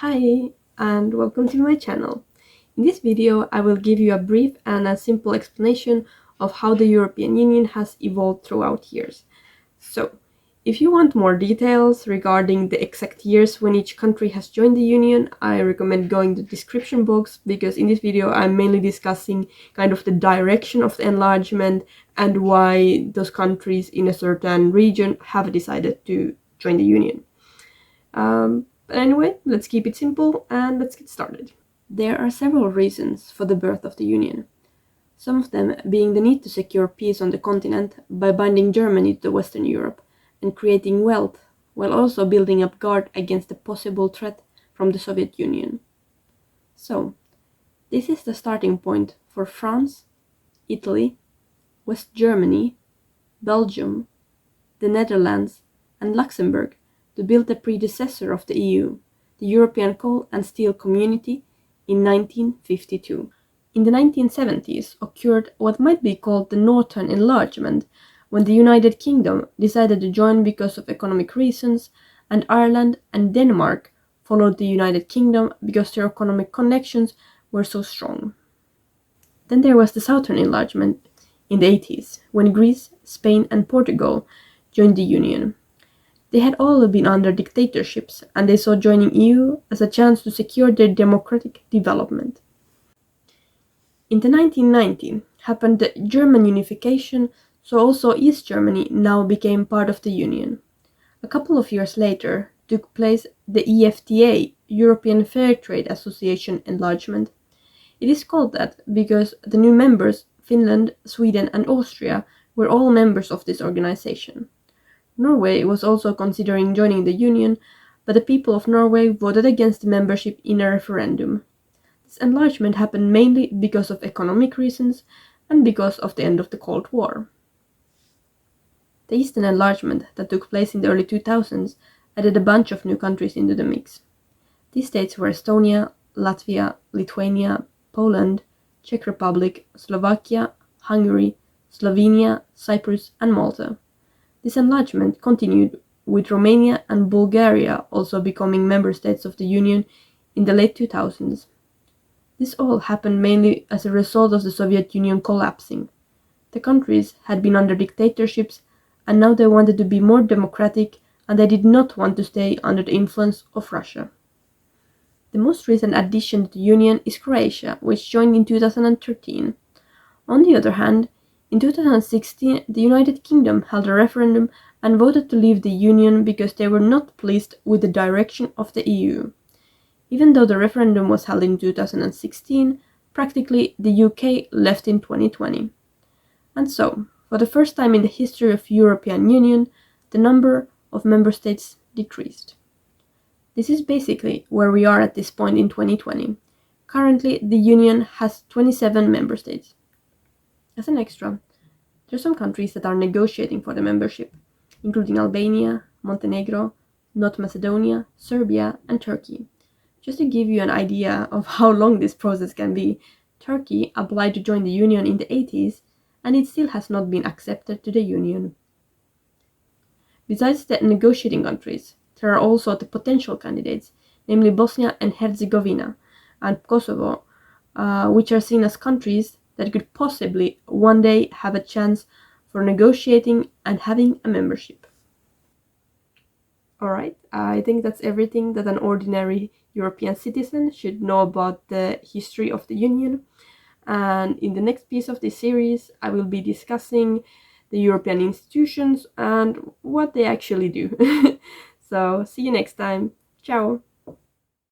Hi, and welcome to my channel. In this video, I will give you a brief and a simple explanation of how the European Union has evolved throughout years. So, if you want more details regarding the exact years when each country has joined the Union, I recommend going to the description box, because in this video I'm mainly discussing kind of the direction of the enlargement and why those countries in a certain region have decided to join the Union. But anyway, let's keep it simple and let's get started. There are several reasons for the birth of the Union, some of them being the need to secure peace on the continent by binding Germany to Western Europe and creating wealth, while also building up guard against a possible threat from the Soviet Union. So, this is the starting point for France, Italy, West Germany, Belgium, the Netherlands, and Luxembourg to build the predecessor of the EU, the European Coal and Steel Community, in 1952. In the 1970s occurred what might be called the Northern Enlargement, when the United Kingdom decided to join because of economic reasons, and Ireland and Denmark followed the United Kingdom because their economic connections were so strong. Then there was the Southern Enlargement in the 80s, when Greece, Spain, and Portugal joined the Union. They had all been under dictatorships, and they saw joining EU as a chance to secure their democratic development. In the 1990s happened the German unification, so also East Germany now became part of the Union. A couple of years later took place the EFTA, European Fair Trade Association enlargement. It is called that because the new members, Finland, Sweden, and Austria, were all members of this organization. Norway was also considering joining the Union, but the people of Norway voted against membership in a referendum. This enlargement happened mainly because of economic reasons and because of the end of the Cold War. The Eastern Enlargement that took place in the early 2000s added a bunch of new countries into the mix. These states were Estonia, Latvia, Lithuania, Poland, Czech Republic, Slovakia, Hungary, Slovenia, Cyprus, and Malta. This enlargement continued, with Romania and Bulgaria also becoming member states of the Union in the late 2000s. This all happened mainly as a result of the Soviet Union collapsing. The countries had been under dictatorships, and now they wanted to be more democratic, and they did not want to stay under the influence of Russia. The most recent addition to the Union is Croatia, which joined in 2013. On the other hand, in 2016, the United Kingdom held a referendum and voted to leave the Union because they were not pleased with the direction of the EU. Even though the referendum was held in 2016, practically the UK left in 2020. And so, for the first time in the history of European Union, the number of member states decreased. This is basically where we are at this point in 2020. Currently, the Union has 27 member states. As an extra, there are some countries that are negotiating for the membership, including Albania, Montenegro, North Macedonia, Serbia, and Turkey. Just to give you an idea of how long this process can be, Turkey applied to join the Union in the 80s, and it still has not been accepted to the Union. Besides the negotiating countries, there are also the potential candidates, namely Bosnia and Herzegovina and Kosovo, which are seen as countries that could possibly one day have a chance for negotiating and having a membership. Alright, I think that's everything that an ordinary European citizen should know about the history of the Union. And in the next piece of this series, I will be discussing the European institutions and what they actually do. So, see you next time. Ciao!